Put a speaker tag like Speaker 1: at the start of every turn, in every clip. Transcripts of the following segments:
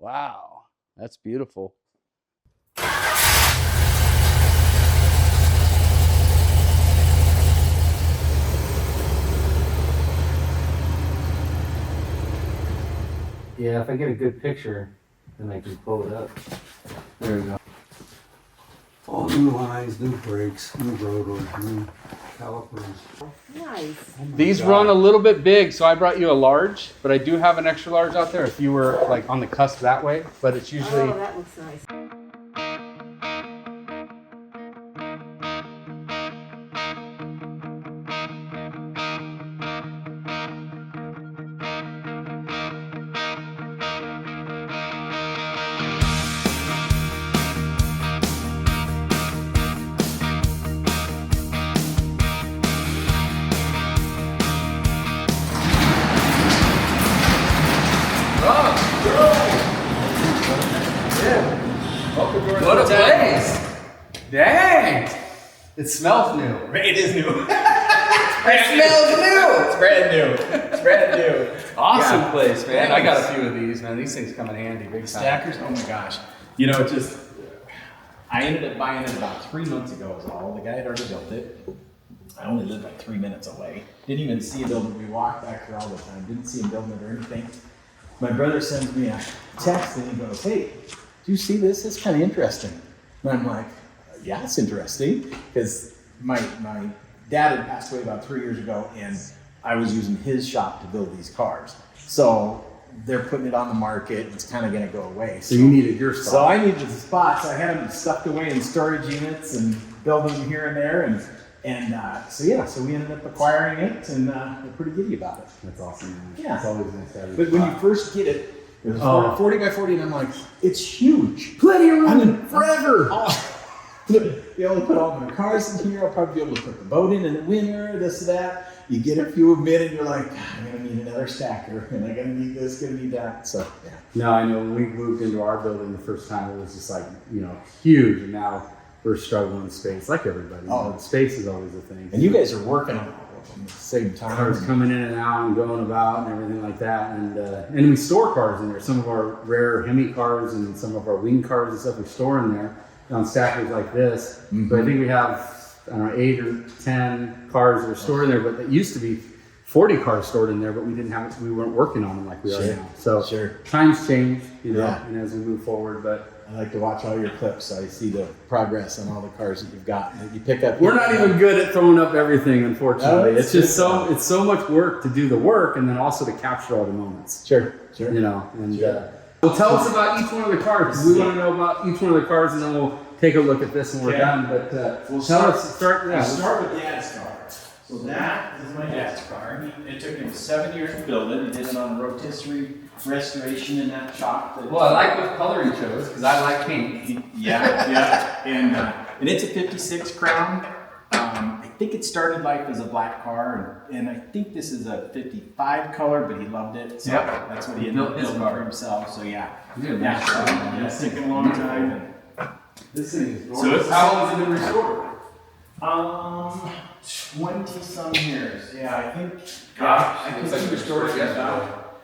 Speaker 1: Wow, that's beautiful. Yeah, if I get a good picture, then I can pull it up. There we go. All new lines, new brakes, new rotors, new calipers.
Speaker 2: Nice.
Speaker 1: Oh
Speaker 3: These
Speaker 1: God.
Speaker 3: run a little bit big, so I brought you a large, but I do have an extra large out there if you were like on the cusp that way, but it's usually...
Speaker 2: Oh, that looks nice.
Speaker 3: What a place! Dang! It smells new.
Speaker 4: It is new.
Speaker 3: It smells new!
Speaker 4: It's brand new. It's brand new.
Speaker 3: Awesome place, man. I got a few of these, man. These things come in handy big time.
Speaker 4: Stackers, oh my gosh. You know, I ended up buying it about 3 months ago is all. The guy had already built it. I only lived like 3 minutes away. Didn't even see him building it. We walked back there all the time. Didn't see him building it or anything. My brother sends me a text and he goes, "Hey, do you see this? It's kind of interesting." And I'm like, "Yeah, it's interesting." Because my dad had passed away about 3 years ago and I was using his shop to build these cars. So they're putting it on the market. It's kind of going to go away.
Speaker 3: So you needed your spot.
Speaker 4: So I needed the spots. I had them stuffed away in storage units and building them here and there. So we ended up acquiring it and we're pretty giddy about it.
Speaker 3: That's awesome, man.
Speaker 4: Yeah.
Speaker 3: It's always nice to have your
Speaker 4: But when
Speaker 3: spot.
Speaker 4: you first get it, it was
Speaker 3: Oh.
Speaker 4: 40 by 40 and I'm like, it's huge.
Speaker 3: Plenty of room
Speaker 4: I mean,
Speaker 3: forever.
Speaker 4: Be able to put all my cars in here. I'll probably be able to put the boat in the winter, this, that. You get a few of them in and you're like, I'm going to need another stacker and I'm going to need this, going to need that. So, yeah.
Speaker 3: No, I know when we moved into our building the first time, it was just like, huge. And now we're struggling with space like everybody.
Speaker 4: Oh.
Speaker 3: Space is always a thing.
Speaker 4: And you guys are working on all of them at the same time.
Speaker 3: Cars coming in and out and going about and everything like that. And we store cars in there. Some of our rare Hemi cars and some of our wing cars and stuff we store in there on stackers like this.
Speaker 4: Mhm.
Speaker 3: But I think we have, 8 or 10 cars that are stored in there, but it used to be 40 cars stored in there, but we weren't working on them like we are
Speaker 4: Sure.
Speaker 3: now. So
Speaker 4: Sure.
Speaker 3: times change,
Speaker 4: Yeah.
Speaker 3: and as we move forward, but
Speaker 4: I like to watch all your clips. So I see the progress on all the cars that you've got. You pick up.
Speaker 3: we're not even good at throwing up everything, unfortunately.
Speaker 4: No,
Speaker 3: it's just
Speaker 4: good.
Speaker 3: it's so much work to do the work and then also to capture all the moments.
Speaker 4: Sure.
Speaker 3: Well, tell us about each one of the cars, because we want to know about each one of the cars, and then we'll take a look at this when we're
Speaker 4: Okay.
Speaker 3: done. But
Speaker 4: We'll
Speaker 3: start
Speaker 4: Let's start with Dad's car. So that is my dad's car. It took him 7 years to build it. He did it on a rotisserie restoration in that shop.
Speaker 3: Well, I like what color he chose, because I like pink.
Speaker 4: Yeah. And it's a 56 Crown. I think it started life as a black car, and I think this is a 55 color, but he loved it. So
Speaker 3: Yep.
Speaker 4: that's what he
Speaker 3: Built
Speaker 4: ended up
Speaker 3: his
Speaker 4: building
Speaker 3: car.
Speaker 4: for himself. So yeah.
Speaker 3: Yeah,
Speaker 4: It's taken a long time.
Speaker 3: This thing is
Speaker 4: So
Speaker 3: gorgeous.
Speaker 4: it's-
Speaker 3: How long has it been restored?
Speaker 4: 20 some years. Yeah, I think.
Speaker 3: Gosh,
Speaker 4: I
Speaker 3: it's
Speaker 4: think
Speaker 3: like
Speaker 4: he restored it
Speaker 3: yesterday.
Speaker 4: about,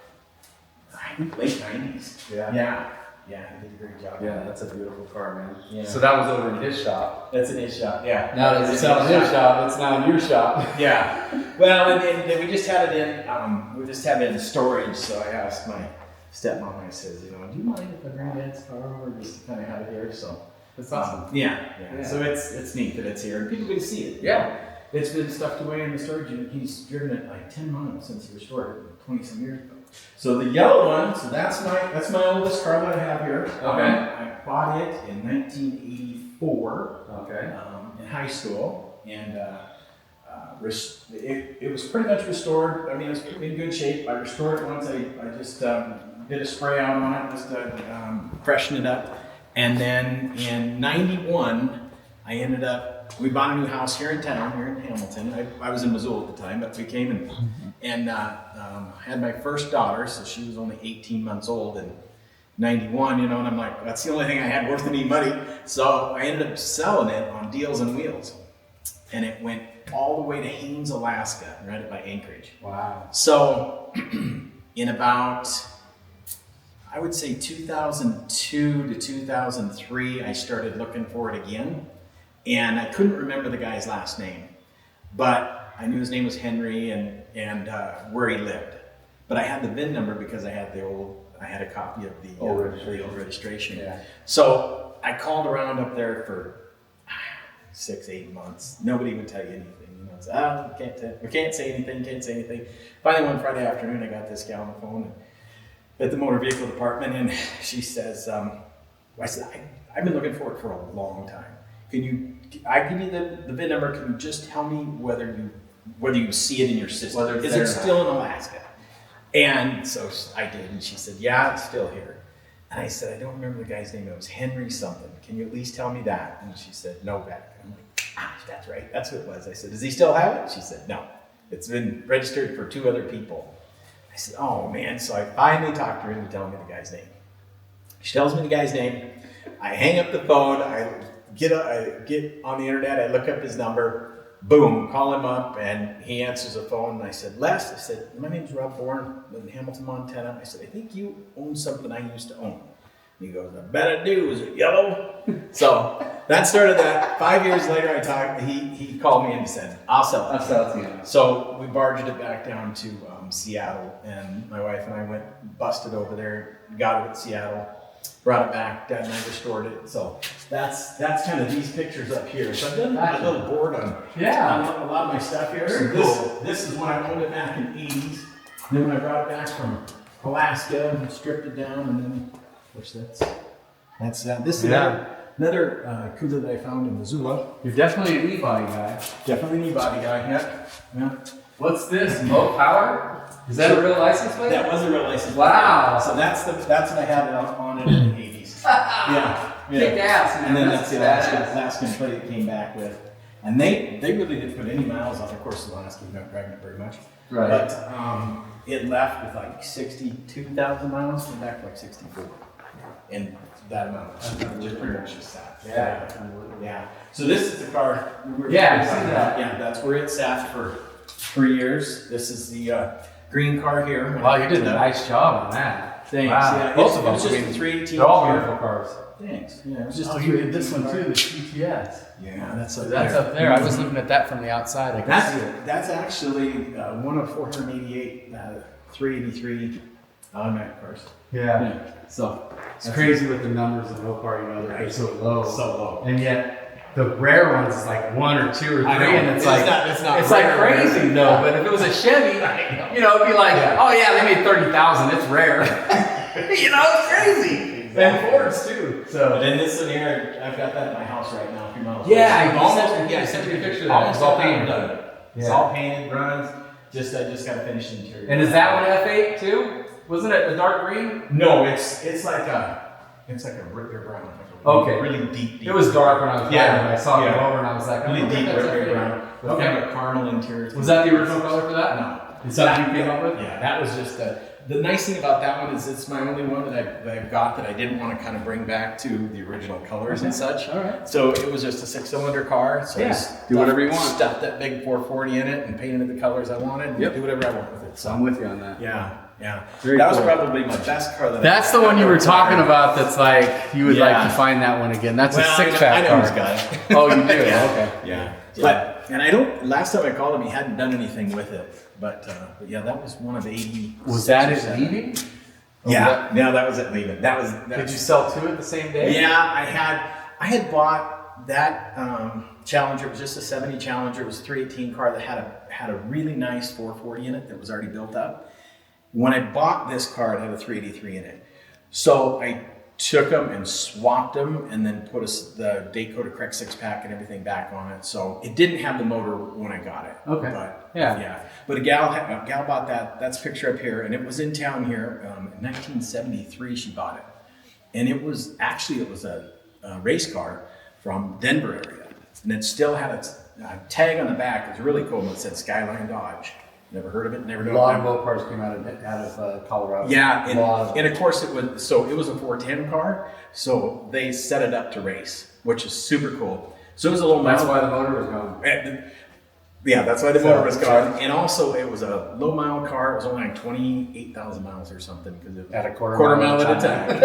Speaker 4: I think late 90s. Yeah, he did a great job.
Speaker 3: Yeah, that's a beautiful car, man.
Speaker 4: Yeah.
Speaker 3: So that was over in his shop.
Speaker 4: That's in his shop. Yeah.
Speaker 3: Now that it's in his shop, it's now in your shop.
Speaker 4: Yeah. Well, and then we just had it in. We just had it in storage. So I asked my stepmom. I said, do you mind if I bring Dad's car over just to kind of have it here? So
Speaker 3: That's awesome.
Speaker 4: Yeah.
Speaker 3: Yeah.
Speaker 4: So it's neat that it's here and people can see it.
Speaker 3: Yeah.
Speaker 4: It's been stuffed away in the storage unit. He's driven it like 10 miles since he restored it 20 some years ago. So the yellow one, so that's my oldest car that I have here.
Speaker 3: Okay.
Speaker 4: I bought it in 1984
Speaker 3: Okay.
Speaker 4: in high school, and it was pretty much restored. I mean, it was in good shape. I restored it once. I just did a spray out on it just to freshen it up. And then in 91, we bought a new house here in town, here in Hamilton. I was in Missoula at the time, but we came and had my first daughter, so she was only 18 months old in 91, and I'm like, that's the only thing I had worth any money. So I ended up selling it on Deals and Wheels. And it went all the way to Haines, Alaska, right by Anchorage.
Speaker 3: Wow.
Speaker 4: So in about, I would say 2002 to 2003, I started looking for it again. And I couldn't remember the guy's last name, but I knew his name was Henry and where he lived. But I had the VIN number because I had a copy of the old registration.
Speaker 3: Yeah.
Speaker 4: So I called around up there for 6-8 months. Nobody would tell you anything. You know, it's, we can't say anything. Finally, one Friday afternoon, I got this gal on the phone at the motor vehicle department, and she says, I said, I've been looking for it for a long time. I give you the VIN number, can you just tell me whether you see it in your system? Is it still in Alaska? And so I did, and she said, yeah, it's still here. And I said, I don't remember the guy's name, it was Henry something. Can you at least tell me that? And she said, no, back. I'm like, that's right, that's who it was. I said, does he still have it? She said, no, it's been registered for 2 other people. I said, oh man, so I finally talked her into telling me the guy's name. She tells me the guy's name, I hang up the phone, I get on the internet, I look up his number, boom, call him up, and he answers the phone, and I said, Les, I said, my name's Rob Bourne, I live in Hamilton, Montana. I said, I think you own something I used to own. And he goes, I bet I do, is it yellow? So that started that. 5 years later, he called me and he said, I'll sell it.
Speaker 3: I'll sell it to you.
Speaker 4: So we barged it back down to Seattle, and my wife and I went, busted over there, got it at Seattle, brought it back, Dad and I restored it. So that's kind of these pictures up here. So I've done a little board on a lot of my stuff here. So this is when I owned it back in the 80s. Then when I brought it back from Alaska and stripped it down, and then, which that's this is another Cuda that I found in Missoula.
Speaker 3: You're definitely an e-body guy.
Speaker 4: Definitely an e-body guy, yeah.
Speaker 3: What's this, Mopar? Is that a real license plate?
Speaker 4: That was a real license plate.
Speaker 3: Wow.
Speaker 4: So that's what I had on it in the 80s. Yeah.
Speaker 3: Kick ass, man.
Speaker 4: And then that's the Alaskan plate it came back with. And they really didn't put any miles on it. Of course, Alaska, you're not driving it very much.
Speaker 3: Right.
Speaker 4: But it left with like 62,000 miles, came back like 64. And that amount. Just pretty much just sat. Yeah. So this is the car.
Speaker 3: Yeah, I see that.
Speaker 4: Yeah, that's where it sat for 3 years. This is the green car here.
Speaker 3: Wow, you did a nice job on that.
Speaker 4: Thanks.
Speaker 3: Wow.
Speaker 4: Yeah,
Speaker 3: Both of them.
Speaker 4: It was just a 318.
Speaker 3: They're all beautiful cars.
Speaker 4: Thanks. Yeah, it was just.
Speaker 3: Oh, you did this one too, the GTS.
Speaker 4: Yeah, that's up
Speaker 3: there. I was looking at that from the outside. I can see it.
Speaker 4: That's actually one of 488 383 automatic cars.
Speaker 3: Yeah.
Speaker 4: So
Speaker 3: it's crazy with the numbers of Mopar, you know, they're so low.
Speaker 4: So low.
Speaker 3: And yet the rare ones is like 1 or 2 or 3, and it's
Speaker 4: not
Speaker 3: like crazy though. But if it was a Chevy, you know, it'd be like, oh yeah, they made 30,000. It's rare. You know, it's crazy. Exactly. And Fords too. So.
Speaker 4: And then this one here, I've got that in my house right now. A few miles.
Speaker 3: Yeah,
Speaker 4: I
Speaker 3: sent me a picture of that.
Speaker 4: Almost
Speaker 3: It's all
Speaker 4: all
Speaker 3: painted.
Speaker 4: done. It's all painted, runs. I just got to finish the interior.
Speaker 3: And is that one F8 too? Wasn't it a dark green?
Speaker 4: No, it's like a brick brown.
Speaker 3: Okay.
Speaker 4: Really deep.
Speaker 3: It was dark when I was driving. I saw it
Speaker 4: Yeah.
Speaker 3: go over and I was like,
Speaker 4: Really deep brick brown. With
Speaker 3: Okay.
Speaker 4: kind of a caramel interior.
Speaker 3: Was that the original color for that?
Speaker 4: No.
Speaker 3: Is that what you came up with?
Speaker 4: Yeah, that was just the nice thing about that one is it's my only one that I've got that I didn't want to kind of bring back to the original colors and such.
Speaker 3: All right.
Speaker 4: So it was just a 6-cylinder car. So
Speaker 3: Yeah.
Speaker 4: I
Speaker 3: Do whatever you want.
Speaker 4: Stuffed that big 440 in it and painted it the colors I wanted. And
Speaker 3: Yep.
Speaker 4: do whatever I want with it. So
Speaker 3: I'm with you on that.
Speaker 4: yeah.
Speaker 3: Very
Speaker 4: That
Speaker 3: cool.
Speaker 4: was probably my best car that
Speaker 3: That's the one you were talking about. That's like you would like to find that one again. That's a
Speaker 4: I
Speaker 3: six-pack
Speaker 4: know
Speaker 3: car.
Speaker 4: this guy.
Speaker 3: Oh, you do?
Speaker 4: Yeah.
Speaker 3: Okay.
Speaker 4: Yeah. But and I don't. Last time I called him, he hadn't done anything with it. But yeah, that was one of 80.
Speaker 3: Was that it leaving?
Speaker 4: Yeah. No, that was it leaving. That was.
Speaker 3: Did you sell 2 at the same day?
Speaker 4: Yeah, I had bought that Challenger. It was just a 70 Challenger. It was a 318 car that had a really nice 440 in it that was already built up. When I bought this car, it had a 383 in it. So I took them and swapped them and then put the Dakota Correct 6-pack and everything back on it. So it didn't have the motor when I got it.
Speaker 3: Okay.
Speaker 4: But
Speaker 3: Yeah.
Speaker 4: But a gal bought that. That's a picture up here. And it was in town here. In 1973, she bought it. And it was a race car from Denver area. And it still had a tag on the back. It was really cool. And it said Skyline Dodge. Never heard of it. Never
Speaker 3: A
Speaker 4: known.
Speaker 3: lot of Mopars came out of Colorado.
Speaker 4: Yeah, and of course it was a 410 car, so they set it up to race, which is super cool. So it was a little.
Speaker 3: That's why the motor was gone.
Speaker 4: Yeah, that's why the motor was gone. And also, it was a low mile car. It was only like 28,000 miles or something because it
Speaker 3: At a
Speaker 4: quarter mile at a time.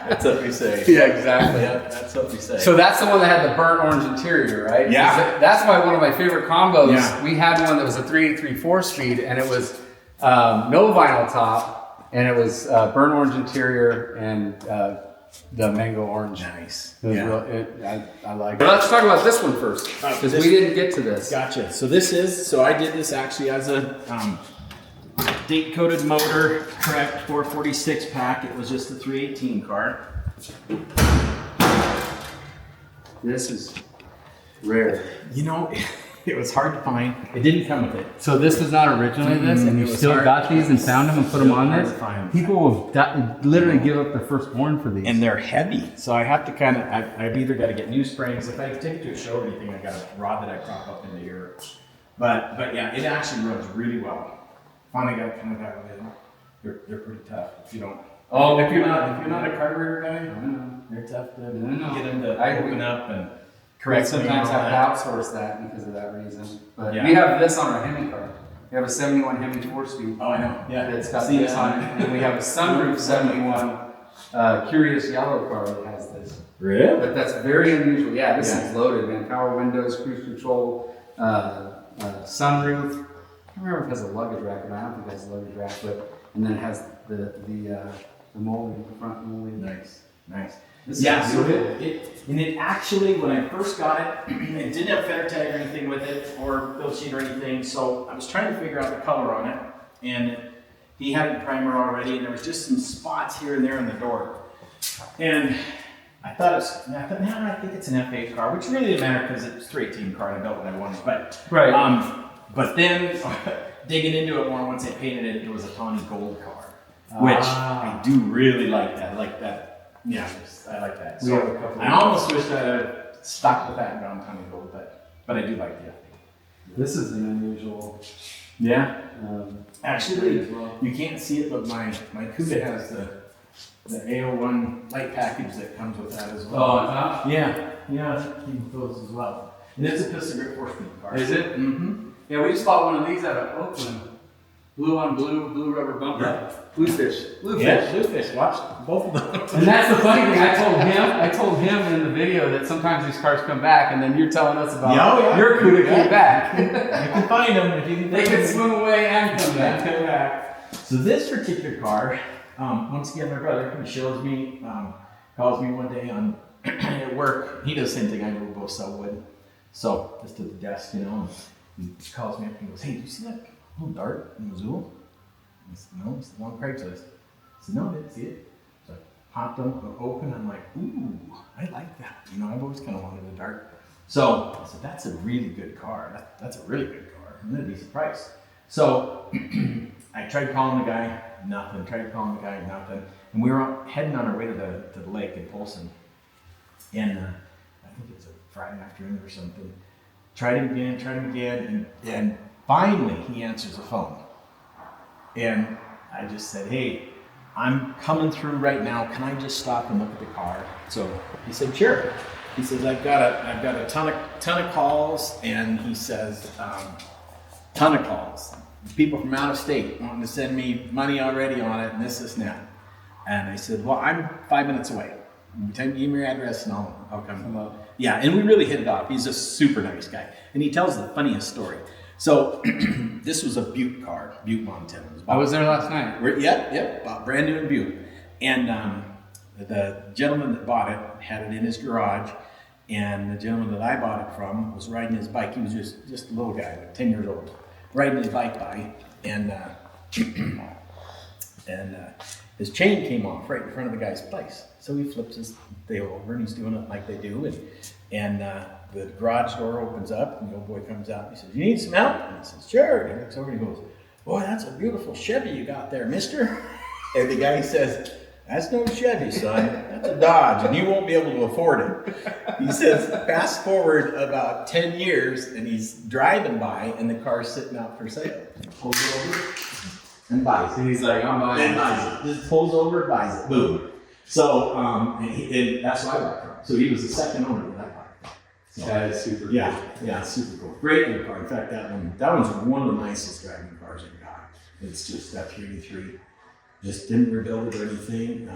Speaker 4: That's what we say.
Speaker 3: Yeah, exactly.
Speaker 4: Yeah, that's what we say.
Speaker 3: So that's the one that had the burnt orange interior, right?
Speaker 4: Yeah.
Speaker 3: That's why one of my favorite combos.
Speaker 4: Yeah.
Speaker 3: We had one that was a 3.83 4-speed, and it was no vinyl top, and it was burnt orange interior and the mango orange.
Speaker 4: Nice.
Speaker 3: It was
Speaker 4: Yeah.
Speaker 3: I like it. But let's talk about this one first, because we didn't get to this.
Speaker 4: Gotcha. So I did this actually as a date coated motor, correct, 446 pack. It was just a 318 car.
Speaker 3: This is rare.
Speaker 4: You know, it was hard to find. It didn't come with it.
Speaker 3: So this was not originally this, and you
Speaker 4: It was
Speaker 3: still
Speaker 4: hard.
Speaker 3: got these and found them and put them on
Speaker 4: hard
Speaker 3: this?
Speaker 4: to find.
Speaker 3: People will literally give up their firstborn for these.
Speaker 4: And they're heavy, so I have to kind of, I've either got to get new springs. If I take it to a show or anything, I got a rod that I prop up into here. But yeah, it actually runs really well. Finally got it kind of out of it. They're pretty tough if you don't.
Speaker 3: Oh,
Speaker 4: if you're not a carburetor guy,
Speaker 3: know.
Speaker 4: they're tough to
Speaker 3: know.
Speaker 4: get them to
Speaker 3: I
Speaker 4: open up and
Speaker 3: Correct.
Speaker 4: correct.
Speaker 3: Sometimes
Speaker 4: and all
Speaker 3: have
Speaker 4: that.
Speaker 3: to outsource that because of that reason. But
Speaker 4: Yeah.
Speaker 3: we have this on our Hemi car. We have a 71 Hemi 4-speed.
Speaker 4: Oh, I know. Yeah,
Speaker 3: It's got
Speaker 4: See
Speaker 3: this
Speaker 4: that?
Speaker 3: on it. And we have a sunroof 71 Curious yellow car that has this.
Speaker 4: Really?
Speaker 3: But that's very unusual. Yeah, this
Speaker 4: Yeah.
Speaker 3: is loaded, man. Power windows, cruise control, sunroof. I don't remember if it has a luggage rack or not. I don't think it has a luggage rack, but and then it has the molding, the front molding.
Speaker 4: Nice, nice.
Speaker 3: This
Speaker 4: Yeah,
Speaker 3: is
Speaker 4: so
Speaker 3: beautiful.
Speaker 4: it actually, when I first got it, it didn't have feather tag or anything with it, or build sheet or anything, so I was trying to figure out the color on it, and he had a primer already, and there was just some spots here and there in the door. And I thought, I think it's an F8 car, which really didn't matter because it's a 318 car, and I built what I wanted, but
Speaker 3: Right.
Speaker 4: but then digging into it more, once I painted it, it was a tawny gold car, which I do really like that. I like that. Yeah, I like that.
Speaker 3: We have
Speaker 4: So
Speaker 3: a couple
Speaker 4: I almost wish I had stuck with that and gone tawny gold, but I do like the F8.
Speaker 3: This is an unusual.
Speaker 4: Yeah. Actually,
Speaker 3: as well.
Speaker 4: you can't see it, but my Cuda has the A01 light package that comes with that as well.
Speaker 3: Oh,
Speaker 4: Yeah, that came with those as well. And it's a piston grip 4-speed car.
Speaker 3: Is it?
Speaker 4: Mm-hmm.
Speaker 3: Yeah, we just bought one of these out of Oakland. Blue on blue, blue rubber bumper.
Speaker 4: Yeah.
Speaker 3: Bluefish.
Speaker 4: Yeah, bluefish. Watch both of them.
Speaker 3: And that's the funny thing. I told him in the video that sometimes these cars come back, and then you're telling us about your Cuda came back.
Speaker 4: You can find them if you can.
Speaker 3: They can swim away and come back.
Speaker 4: Come back. So this particular car, once again, my brother, he shows me, calls me one day on at work. He does the same thing. I go sell wood. So just at the desk, and he calls me up and goes, "Hey, do you see that little dart in Missoula?" I said, "No, it's the one on Craigslist." I said, "No, I didn't see it." So I popped them open. I'm like, "Ooh, I like that." I've always kind of wanted a dart. So I said, "That's a really good car. That's a really good car. And at a decent price." So I tried calling the guy, nothing. Tried calling the guy, nothing. And we were heading on our way to the lake in Polson. And I think it was a Friday afternoon or something. Tried him again, and finally he answers the phone. And I just said, "Hey, I'm coming through right now. Can I just stop and look at the car?" So he said, "Sure." He says, I've got a ton of calls," and he says, ton of calls. People from out of state wanting to send me money already on it, and this and that. And I said, "Well, I'm 5 minutes away. Give me your address and I'll come up." Yeah, and we really hit it off. He's a super nice guy. And he tells the funniest story. So this was a Butte car, Butte, Montana.
Speaker 3: I was there last night.
Speaker 4: Yep, bought brand new in Butte. And the gentleman that bought it had it in his garage. And the gentleman that I bought it from was riding his bike. He was just a little guy, like 10 years old, riding his bike by. And his chain came off right in front of the guy's place. So he flips his thing over and he's doing it like they do. And the garage door opens up and the old boy comes out and he says, "You need some help?" And he says, "Sure." And he looks over and he goes, "Boy, that's a beautiful Chevy you got there, mister." And the guy says, "That's no Chevy, son. That's a Dodge and you won't be able to afford it." He says, fast forward about 10 years and he's driving by and the car's sitting out for sale. He pulls it over and buys it.
Speaker 3: And he's like, "I'm buying
Speaker 4: And buys it. Just pulls over, buys it. Boom. So, and that's why I bought it from. So he was the second owner of that car.
Speaker 3: That is super cool.
Speaker 4: Yeah, super cool. Great little car. In fact, that one's one of the nicest driving cars I've got. It's just that 383. Just didn't rebuild it or anything.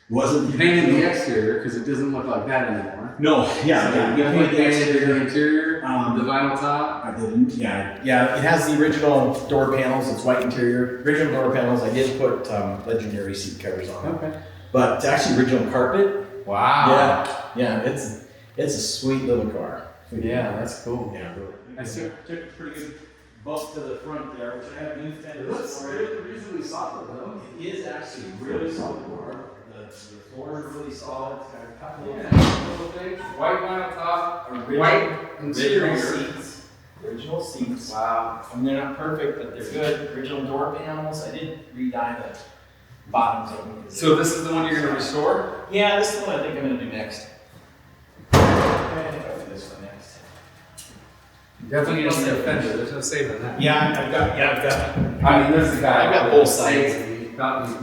Speaker 4: Wasn't
Speaker 3: painted the exterior because it doesn't look like that anymore.
Speaker 4: No, yeah.
Speaker 3: You painted the interior, the vinyl top.
Speaker 4: I didn't. Yeah. It has the original door panels. It's white interior. Original door panels. I did put legendary seat covers on.
Speaker 3: Okay.
Speaker 4: But it's actually original carpet.
Speaker 3: Wow.
Speaker 4: Yeah. It's a sweet little car.
Speaker 3: Yeah, that's cool.
Speaker 4: Yeah.
Speaker 3: I
Speaker 4: took a pretty good bump to the front there, which I have new fenders for it.
Speaker 3: reasonably solid though.
Speaker 4: It is actually a really solid car. The floors are really solid. It's got a couple of
Speaker 3: Little things. White vinyl top, white interior.
Speaker 4: Original seats.
Speaker 3: Wow.
Speaker 4: I mean, they're not perfect, but they're good. Original door panels. I did re-dye the bottoms of them.
Speaker 3: So this is the one you're going to restore?
Speaker 4: Yeah, this is the one I think I'm going to do next. I think I'll do this one next.
Speaker 3: Definitely need a fender. There's no saving that.
Speaker 4: I've got.
Speaker 3: I mean, there's the guy.
Speaker 4: I've got both sides.
Speaker 3: I've
Speaker 4: got both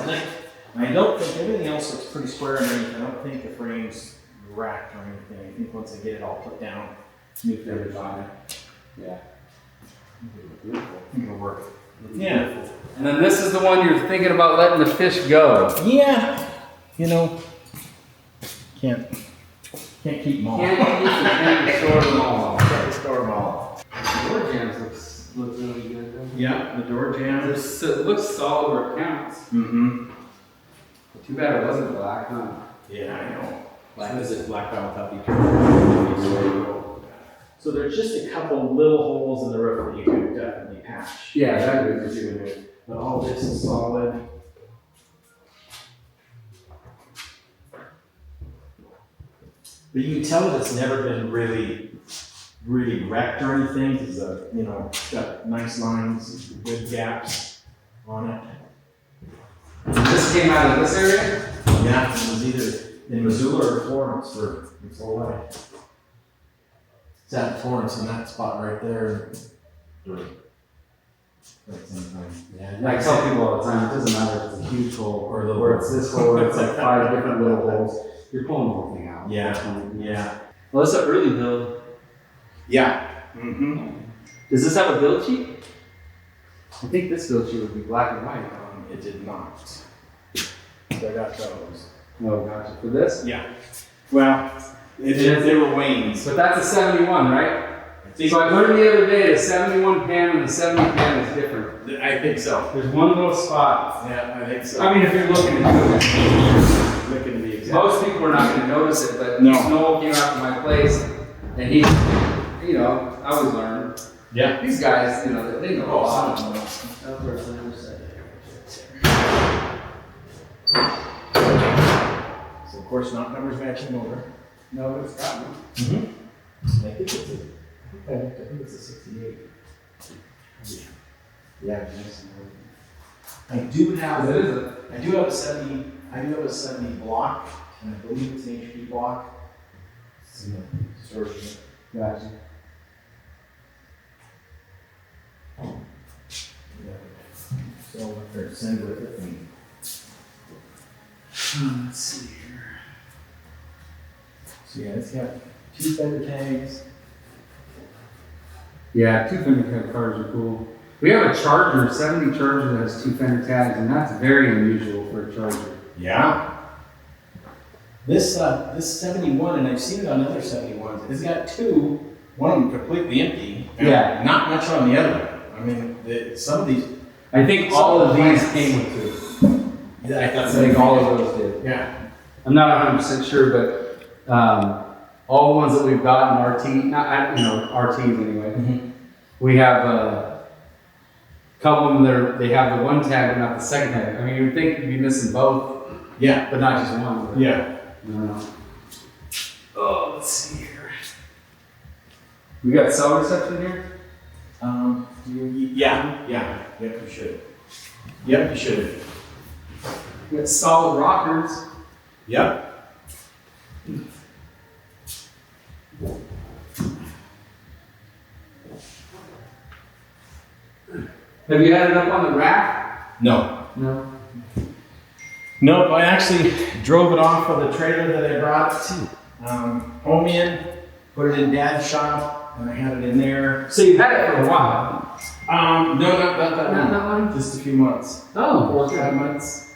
Speaker 4: sides. I don't think everything else looks pretty square underneath. I don't think the frame's racked or anything. I think once I get it all put down, new fenders on it.
Speaker 3: Yeah.
Speaker 4: Beautiful. It'll work.
Speaker 3: Yeah. And then this is the one you're thinking about letting the fish go.
Speaker 4: Yeah. You know, can't keep them all.
Speaker 3: Can't restore them all.
Speaker 4: Can't restore them all.
Speaker 3: The door jams look really good.
Speaker 4: Yeah, the door jams.
Speaker 3: It looks solid where it counts.
Speaker 4: Mm-hmm.
Speaker 3: Too bad it wasn't black, huh?
Speaker 4: Yeah, I know.
Speaker 3: Black is it?
Speaker 4: Black vinyl top. So there's just a couple little holes in the roof that you could definitely patch.
Speaker 3: Yeah, that would be good.
Speaker 4: But all this is solid. But you can tell that it's never been really wrecked or anything, because it's got nice lines, good gaps on it.
Speaker 3: This came out of this area?
Speaker 4: Yeah, it was either in Missoula or Florence for its whole life. It's at Florence in that spot right there.
Speaker 3: Yeah, I tell people all the time, it doesn't matter if it's a huge hole or it's this hole, or it's like 5 different little holes. You're pulling the whole thing out.
Speaker 4: Yeah.
Speaker 3: Well, it's an early build.
Speaker 4: Yeah. Mm-hmm.
Speaker 3: Does this have a build sheet? I think this build sheet would be black and white.
Speaker 4: It did not. So I got those.
Speaker 3: Oh, gotcha. For this?
Speaker 4: Yeah. Well, they were wanes.
Speaker 3: But that's a 71, right? So I learned the other day the 71 pan and the 70 pan is different.
Speaker 4: I think so.
Speaker 3: There's one little spot.
Speaker 4: Yeah, I think so.
Speaker 3: I mean, if you're looking into it.
Speaker 4: Looking to be exact.
Speaker 3: Most people are not going to notice it, but
Speaker 4: No.
Speaker 3: Snow came out to my place, and he, I always learn.
Speaker 4: Yeah.
Speaker 3: These guys, they know a lot.
Speaker 4: So of course, not numbers matching over.
Speaker 3: No, but it's got one.
Speaker 4: Mm-hmm. I think it's a 68. Yeah. I do have a 70. I do have a 70 block, and I believe it's an HP block. It's in the storage unit.
Speaker 3: Gotcha.
Speaker 4: So I'll send with it. And
Speaker 3: Let's see here.
Speaker 4: so yeah, it's got 2 fender tags.
Speaker 3: Yeah, 2 fender tag cars are cool. We have a Charger, 70 Charger that has 2 fender tags, and that's very unusual for a Charger.
Speaker 4: Yeah. This 71, and I've seen it on other 71s. It's got 2. One of them completely empty. And
Speaker 3: Yeah.
Speaker 4: not much on the other one. I mean, some of these.
Speaker 3: I think all of these came with 2.
Speaker 4: Yeah,
Speaker 3: I think all of those did.
Speaker 4: Yeah.
Speaker 3: I'm not 100% sure, but all the ones that we've gotten RTs anyway.
Speaker 4: Mm-hmm.
Speaker 3: We have a couple of them they have the 1 tag but not the 2nd tag. I mean, you would think you'd be missing both,
Speaker 4: Yeah.
Speaker 3: but not just one. But
Speaker 4: Yeah.
Speaker 3: no. Oh, let's see here. We got cell reception here?
Speaker 4: Yeah. Yep, you should. Yep, you should.
Speaker 3: We got solid rockers.
Speaker 4: Yep.
Speaker 3: Have you had it up on the rack?
Speaker 4: No.
Speaker 3: No.
Speaker 4: Nope, I actually drove it off of the trailer that I brought home in, put it in Dad's shop, and I had it in there.
Speaker 3: So you had it for a while?
Speaker 4: No, not that
Speaker 3: Not
Speaker 4: long.
Speaker 3: that long?
Speaker 4: Just a few months.
Speaker 3: Oh.
Speaker 4: 4 or 5 months.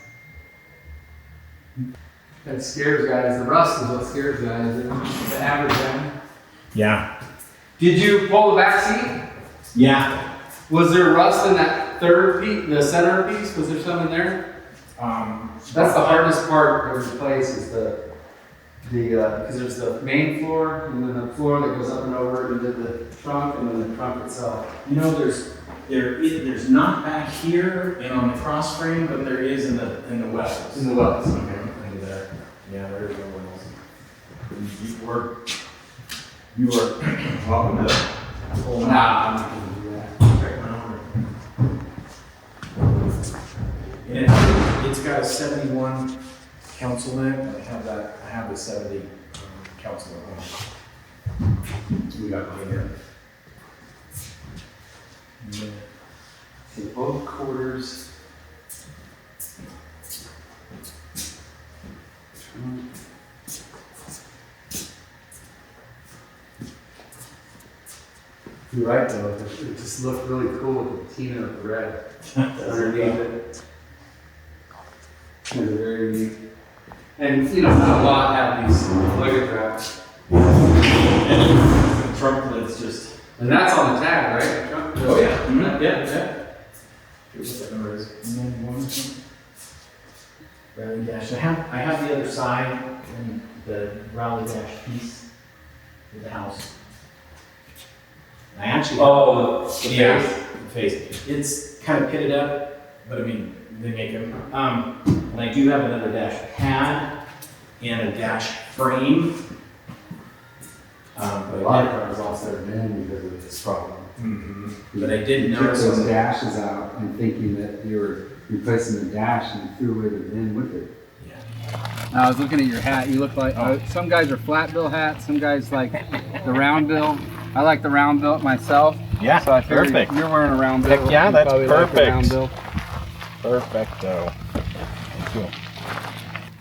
Speaker 3: That scares guys. The rust is what scares guys. The average guy.
Speaker 4: Yeah.
Speaker 3: Did you pull the back seat?
Speaker 4: Yeah.
Speaker 3: Was there rust in that third piece, the center piece? Was there some in there? That's the hardest part of the place is the because there's the main floor and then the floor that goes up and over into the trunk and then the trunk itself.
Speaker 4: You know, there's not back here and on the cross frame, but there is in the wells.
Speaker 3: In the wells.
Speaker 4: Okay, under there. Yeah, there we go. You were welcome to pull them out.
Speaker 3: I'm not gonna do that.
Speaker 4: Check my and it's got a 71 council in it. I have the 70 council in it. We got one here. Yeah.
Speaker 3: See both quarters. You're right though, it just looked really cool with the patina of the red underneath it. It's very neat. And you know, not a lot have these luggage wraps.
Speaker 4: And the trunk lid's just.
Speaker 3: And that's on the tag, right? The trunk lid.
Speaker 4: Oh yeah. Mm-hmm. Yeah. What that number is? 91. Rally dash. I have the other side and the rally dash piece of the house. I actually the face. It's kind of pitted up, but I mean they make them. And I do have another dash pad and a dash frame. But
Speaker 3: A lot of cars lost their VIN because of this problem.
Speaker 4: Mm-hmm. But I did
Speaker 3: Took
Speaker 4: notice
Speaker 3: those dashes out and thinking that you were replacing the dash and threw away the VIN with it. I was looking at your hat. You look like some guys are flat bill hats. Some guys like the round bill. I like the round bill myself.
Speaker 4: Yeah,
Speaker 3: so I figured
Speaker 4: perfect.
Speaker 3: You're wearing a round bill.
Speaker 4: Heck yeah,
Speaker 3: You
Speaker 4: that's
Speaker 3: probably like the
Speaker 4: perfect.
Speaker 3: round bill.
Speaker 4: Perfecto. Cool.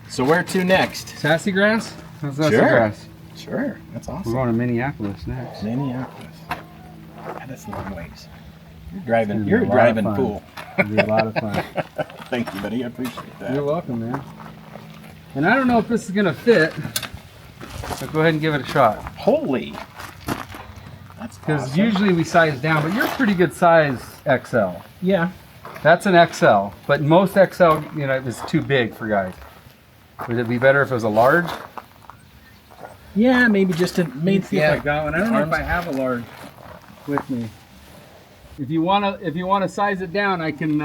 Speaker 4: So where to next?
Speaker 3: Sassy Grass? How's Sassy
Speaker 4: Sure.
Speaker 3: Grass?
Speaker 4: Sure, that's
Speaker 3: We're
Speaker 4: awesome.
Speaker 3: going to Minneapolis next.
Speaker 4: Minneapolis. That's a long ways. You're
Speaker 3: It's
Speaker 4: driving.
Speaker 3: gonna be
Speaker 4: You're
Speaker 3: a
Speaker 4: a
Speaker 3: lot of
Speaker 4: driving
Speaker 3: fun.
Speaker 4: fool.
Speaker 3: It'll be a lot of fun.
Speaker 4: Thank you, buddy. I appreciate that.
Speaker 3: You're welcome, man. And I don't know if this is gonna fit, so go ahead and give it a shot.
Speaker 4: Holy. That's
Speaker 3: Because
Speaker 4: awesome.
Speaker 3: usually we size down, but you're a pretty good size XL.
Speaker 4: Yeah.
Speaker 3: That's an XL, but most XL, you know, is too big for guys. Would it be better if it was a large?
Speaker 4: Yeah, maybe just to
Speaker 3: Maybe
Speaker 4: maybe
Speaker 3: see if I got one. I don't know if
Speaker 4: arms.
Speaker 3: I have a large with me. If you wanna size it down, I can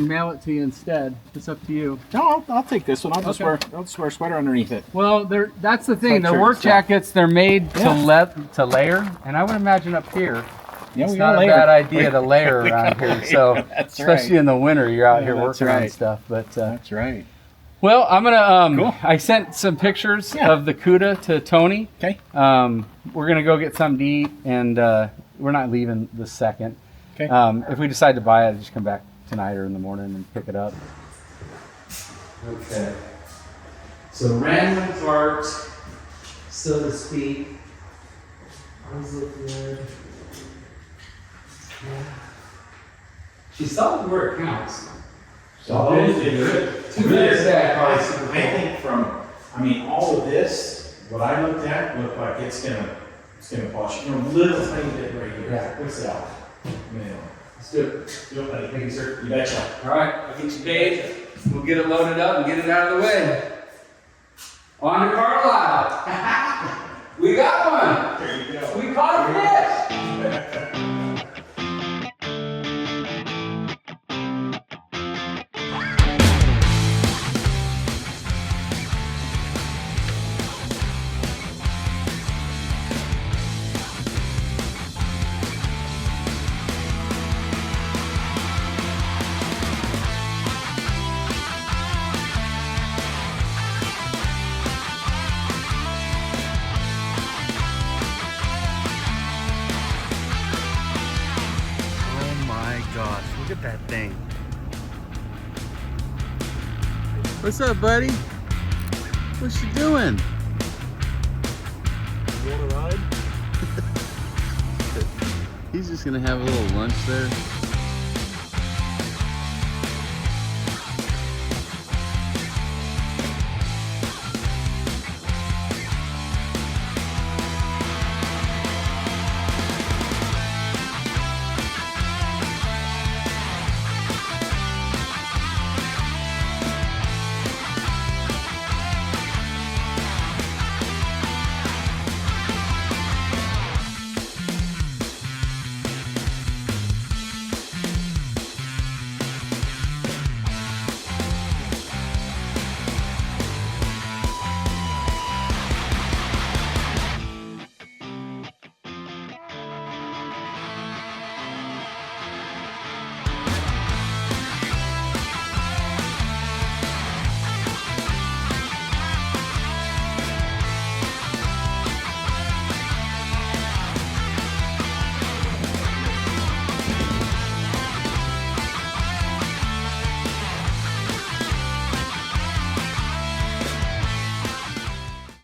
Speaker 3: mail it to you instead. It's up to you.
Speaker 4: No, I'll take this one. I'll just
Speaker 3: Okay.
Speaker 4: wear a sweater underneath it.
Speaker 3: Well, that's the thing.
Speaker 4: Sweatshirt
Speaker 3: They're work
Speaker 4: stuff.
Speaker 3: jackets. They're made
Speaker 4: Yeah.
Speaker 3: to layer, and I would imagine up here.
Speaker 4: Yeah,
Speaker 3: It's
Speaker 4: we
Speaker 3: not
Speaker 4: got
Speaker 3: a
Speaker 4: layer.
Speaker 3: bad idea to layer
Speaker 4: We
Speaker 3: around
Speaker 4: got
Speaker 3: here.
Speaker 4: layer.
Speaker 3: So,
Speaker 4: That's
Speaker 3: especially
Speaker 4: right.
Speaker 3: in the winter, you're out
Speaker 4: Yeah,
Speaker 3: here
Speaker 4: that's
Speaker 3: working on
Speaker 4: right.
Speaker 3: stuff. But
Speaker 4: That's right.
Speaker 3: well, I'm gonna.
Speaker 4: Cool.
Speaker 3: I sent some pictures
Speaker 4: Yeah.
Speaker 3: of the Cuda to Tony.
Speaker 4: Okay.
Speaker 3: We're gonna go get something to eat, and we're not leaving the second.
Speaker 4: Okay.
Speaker 3: If we decide to buy it, I'll just come back tonight or in the morning and pick it up. Okay. So random part, so to speak. How's it good? Yeah. She's solid where it counts.
Speaker 4: So
Speaker 3: Two minutes back.
Speaker 4: I think I mean, all of this, what I looked at, looked like it's gonna wash. You know, little tiny bit right here.
Speaker 3: Yeah.
Speaker 4: What's that? Man.
Speaker 3: Let's do it.
Speaker 4: Do it, buddy.
Speaker 3: Thank you, sir.
Speaker 4: You betcha.
Speaker 3: All right, I'll get you paid. We'll get it loaded up and get it out of the way. On to Carlisle. We got one.
Speaker 4: There you go.
Speaker 3: We caught a fish. Oh my gosh, look at that thing. What's up, buddy? What you doing?
Speaker 2: You want a ride?
Speaker 3: He's just gonna have a little lunch there.